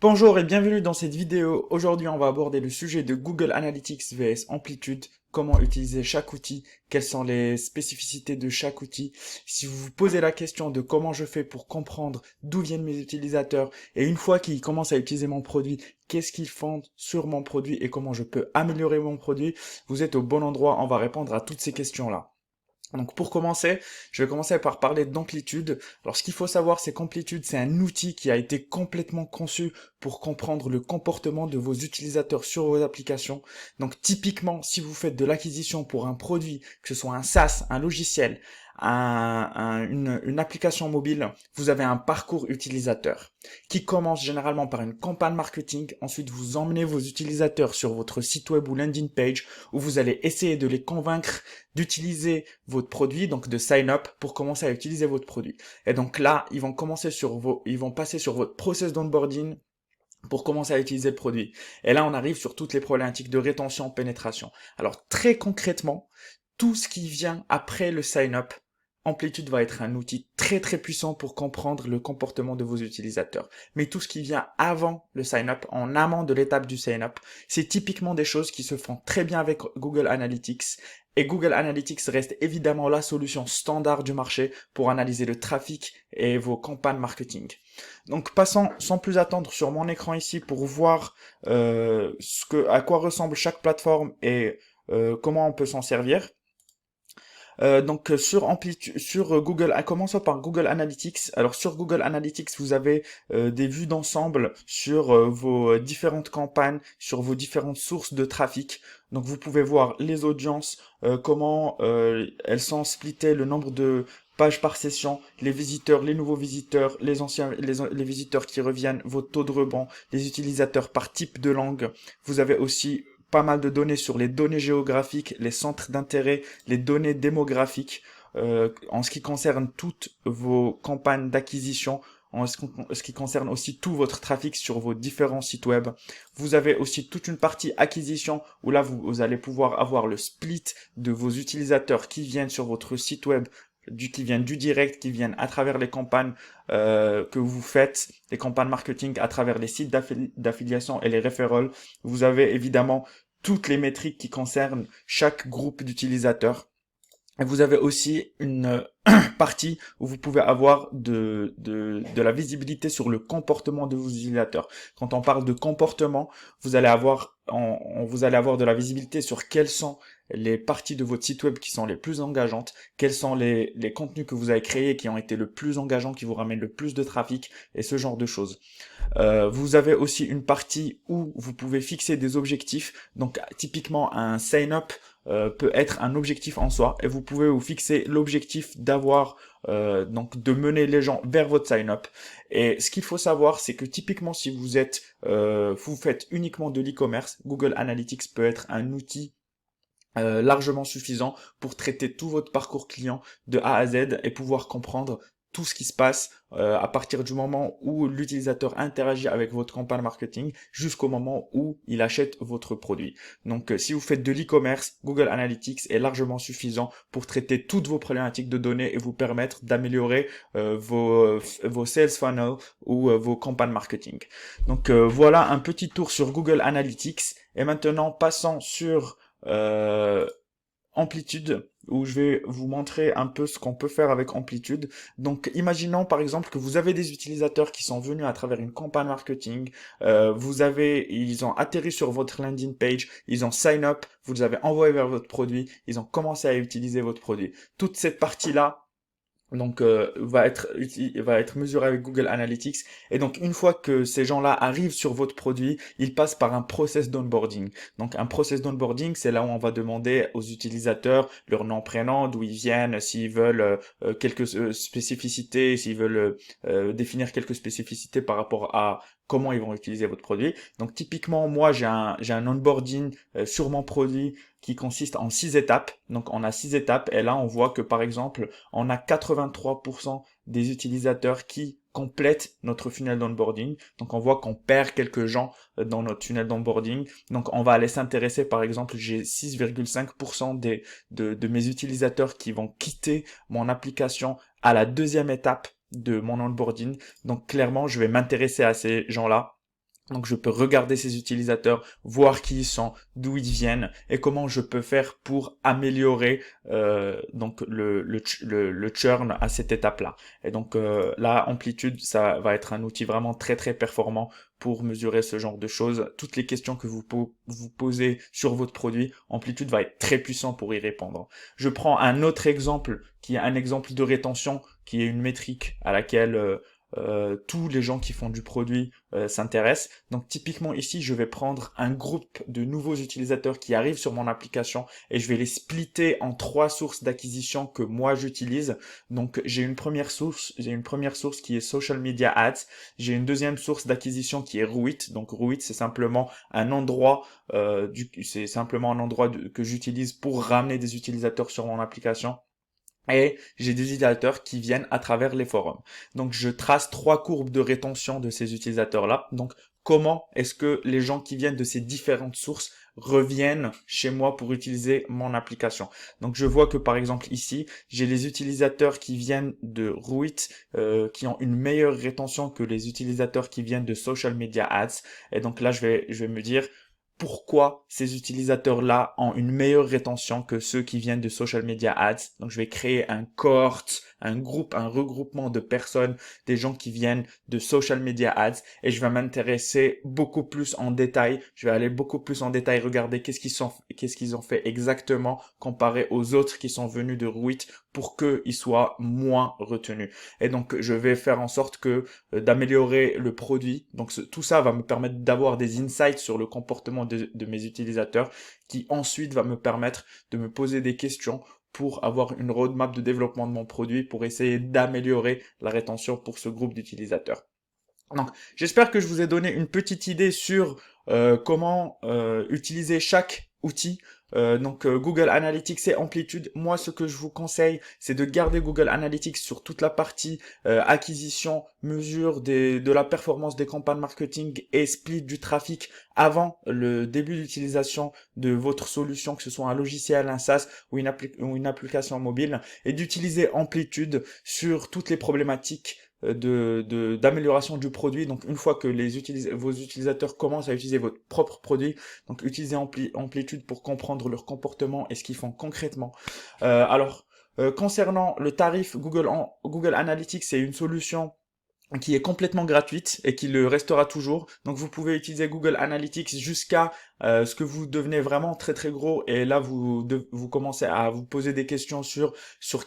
Bonjour et bienvenue dans cette vidéo. Aujourd'hui, on va aborder le sujet de Google Analytics vs Amplitude, comment utiliser chaque outil, quelles sont les spécificités de chaque outil. Si vous vous posez la question de comment je fais pour comprendre d'où viennent mes utilisateurs et une fois qu'ils commencent à utiliser mon produit, qu'est-ce qu'ils font sur mon produit et comment je peux améliorer mon produit, vous êtes au bon endroit, on va répondre à toutes ces questions-là. Donc pour commencer, je vais commencer par parler d'Amplitude. Alors ce qu'il faut savoir, c'est qu'Amplitude, c'est un outil qui a été complètement conçu pour comprendre le comportement de vos utilisateurs sur vos applications. Donc typiquement, si vous faites de l'acquisition pour un produit, que ce soit un SaaS, un logiciel, une application mobile, vous avez un parcours utilisateur qui commence généralement par une campagne marketing. Ensuite, vous emmenez vos utilisateurs sur votre site web ou landing page où vous allez essayer de les convaincre d'utiliser votre produit, donc de sign up pour commencer à utiliser votre produit. Et donc là, ils vont passer sur votre process d'onboarding pour commencer à utiliser le produit. Et là, on arrive sur toutes les problématiques de rétention, pénétration. Alors très concrètement, tout ce qui vient après le sign up, Amplitude va être un outil très très puissant pour comprendre le comportement de vos utilisateurs. Mais tout ce qui vient avant le sign-up, en amont de l'étape du sign-up, c'est typiquement des choses qui se font très bien avec Google Analytics. Et Google Analytics reste évidemment la solution standard du marché pour analyser le trafic et vos campagnes marketing. Donc passons sans plus attendre sur mon écran ici pour voir à quoi ressemble chaque plateforme et comment on peut s'en servir. Sur Google, commençons par Google Analytics. Alors sur Google Analytics, vous avez des vues d'ensemble sur vos différentes campagnes, sur vos différentes sources de trafic. Donc vous pouvez voir les audiences, comment elles sont splittées, le nombre de pages par session, les visiteurs, les nouveaux visiteurs, les visiteurs qui reviennent, vos taux de rebond, les utilisateurs par type de langue. Vous avez aussi pas mal de données sur les données géographiques, les centres d'intérêt, les données démographiques, en ce qui concerne toutes vos campagnes d'acquisition, ce qui concerne aussi tout votre trafic sur vos différents sites web. Vous avez aussi toute une partie acquisition où là vous allez pouvoir avoir le split de vos utilisateurs qui viennent sur votre site web, qui viennent du direct, qui viennent à travers les campagnes que vous faites, les campagnes marketing à travers les sites d'affiliation et les referrals. Vous avez évidemment toutes les métriques qui concernent chaque groupe d'utilisateurs. Et vous avez aussi une partie où vous pouvez avoir de la visibilité sur le comportement de vos utilisateurs. Quand on parle de comportement, vous allez avoir de la visibilité sur quelles sont les parties de votre site web qui sont les plus engageantes, quels sont les contenus que vous avez créés qui ont été le plus engageants, qui vous ramènent le plus de trafic et ce genre de choses. Vous avez aussi une partie où vous pouvez fixer des objectifs. Donc typiquement un sign-up peut être un objectif en soi et vous pouvez vous fixer l'objectif d'avoir donc de mener les gens vers votre sign-up. Et ce qu'il faut savoir, c'est que typiquement si vous faites uniquement de l'e-commerce, Google Analytics peut être un outil largement suffisant pour traiter tout votre parcours client de A à Z et pouvoir comprendre tout ce qui se passe à partir du moment où l'utilisateur interagit avec votre campagne marketing jusqu'au moment où il achète votre produit. Donc si vous faites de l'e-commerce, Google Analytics est largement suffisant pour traiter toutes vos problématiques de données et vous permettre d'améliorer vos sales funnels ou vos campagnes marketing. Donc voilà un petit tour sur Google Analytics et maintenant passons sur Amplitude, où je vais vous montrer un peu ce qu'on peut faire avec Amplitude. Donc, imaginons par exemple que vous avez des utilisateurs qui sont venus à travers une campagne marketing. Ils ont atterri sur votre landing page, ils ont sign up, vous les avez envoyés vers votre produit, ils ont commencé à utiliser votre produit. Toute cette partie-là, donc va être mesuré avec Google Analytics et donc une fois que ces gens-là arrivent sur votre produit, ils passent par un process d'onboarding. Donc un process d'onboarding, c'est là où on va demander aux utilisateurs leur nom, prénom, d'où ils viennent, s'ils veulent quelques spécificités, s'ils veulent définir quelques spécificités par rapport à comment ils vont utiliser votre produit. Donc typiquement moi j'ai un onboarding sur mon produit qui consiste en 6 étapes. Donc on a 6 étapes et là on voit que par exemple on a 83% des utilisateurs qui complètent notre funnel d'onboarding. Donc on voit qu'on perd quelques gens dans notre funnel d'onboarding. Donc on va aller s'intéresser, par exemple, j'ai 6,5% de mes utilisateurs qui vont quitter mon application à la deuxième étape de mon onboarding. Donc clairement, je vais m'intéresser à ces gens-là Donc je peux regarder ces utilisateurs, voir qui ils sont, d'où ils viennent et comment je peux faire pour améliorer donc le churn à cette étape-là. Et donc là, Amplitude, ça va être un outil vraiment très très performant pour mesurer ce genre de choses. Toutes les questions que vous posez sur votre produit, Amplitude va être très puissant pour y répondre. Je prends un autre exemple qui est un exemple de rétention, qui est une métrique à laquelle tous les gens qui font du produit s'intéressent. Donc typiquement ici, je vais prendre un groupe de nouveaux utilisateurs qui arrivent sur mon application et je vais les splitter en 3 sources d'acquisition que moi j'utilise. Donc j'ai une première source qui est Social Media Ads. J'ai une deuxième source d'acquisition qui est Ruit. Donc Ruit, c'est simplement un endroit que j'utilise pour ramener des utilisateurs sur mon application. Et j'ai des utilisateurs qui viennent à travers les forums. Donc, je trace 3 courbes de rétention de ces utilisateurs-là. Donc, comment est-ce que les gens qui viennent de ces différentes sources reviennent chez moi pour utiliser mon application. Donc, je vois que par exemple ici, j'ai les utilisateurs qui viennent de Ruit qui ont une meilleure rétention que les utilisateurs qui viennent de Social Media Ads. Et donc là, je vais me dire pourquoi ces utilisateurs-là ont une meilleure rétention que ceux qui viennent de social media ads. Donc, je vais créer un cohort, un groupe, un regroupement de personnes, des gens qui viennent de social media ads et je vais m'intéresser beaucoup plus en détail. Je vais aller beaucoup plus en détail, regarder qu'est-ce qu'ils ont fait exactement comparé aux autres qui sont venus de Ruit pour qu'ils soient moins retenus. Et donc, je vais faire en sorte que d'améliorer le produit. Donc tout ça va me permettre d'avoir des insights sur le comportement de mes utilisateurs qui ensuite va me permettre de me poser des questions pour avoir une roadmap de développement de mon produit pour essayer d'améliorer la rétention pour ce groupe d'utilisateurs. Donc, j'espère que je vous ai donné une petite idée sur comment utiliser chaque outil. Google Analytics et Amplitude. Moi, ce que je vous conseille, c'est de garder Google Analytics sur toute la partie acquisition, mesure de la performance des campagnes marketing et split du trafic avant le début d'utilisation de votre solution, que ce soit un logiciel, un SaaS ou une application mobile, et d'utiliser Amplitude sur toutes les problématiques d'amélioration du produit. Donc une fois que vos utilisateurs commencent à utiliser votre propre produit, donc utilisez Amplitude pour comprendre leur comportement et ce qu'ils font concrètement. Concernant le tarif, Google Analytics, c'est une solution qui est complètement gratuite et qui le restera toujours. Donc vous pouvez utiliser Google Analytics jusqu'à ce que vous devenez vraiment très très gros et là vous commencez à vous poser des questions sur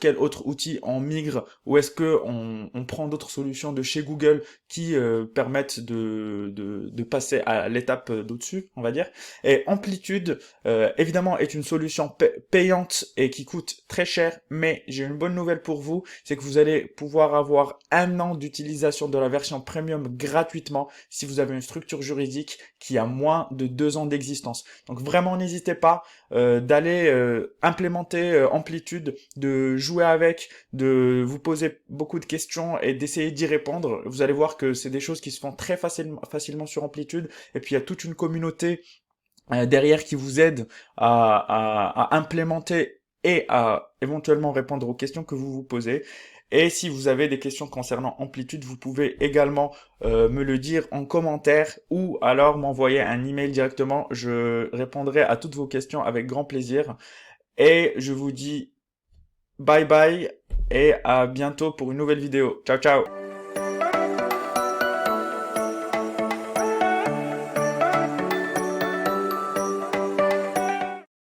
quel autre outil on migre ou est-ce que on prend d'autres solutions de chez Google qui permettent de passer à l'étape d'au-dessus, on va dire. Et Amplitude évidemment est une solution payante et qui coûte très cher, mais j'ai une bonne nouvelle pour vous, c'est que vous allez pouvoir avoir 1 an d'utilisation de la version premium gratuitement si vous avez une structure juridique qui a moins de 2 ans d'existence. Donc vraiment n'hésitez pas d'aller implémenter Amplitude, de jouer avec, de vous poser beaucoup de questions et d'essayer d'y répondre. Vous allez voir que c'est des choses qui se font très facilement sur Amplitude et puis il y a toute une communauté derrière qui vous aide à implémenter et à éventuellement répondre aux questions que vous vous posez. Et si vous avez des questions concernant Amplitude, vous pouvez également me le dire en commentaire ou alors m'envoyer un email directement. Je répondrai à toutes vos questions avec grand plaisir. Et je vous dis bye bye et à bientôt pour une nouvelle vidéo. Ciao ciao!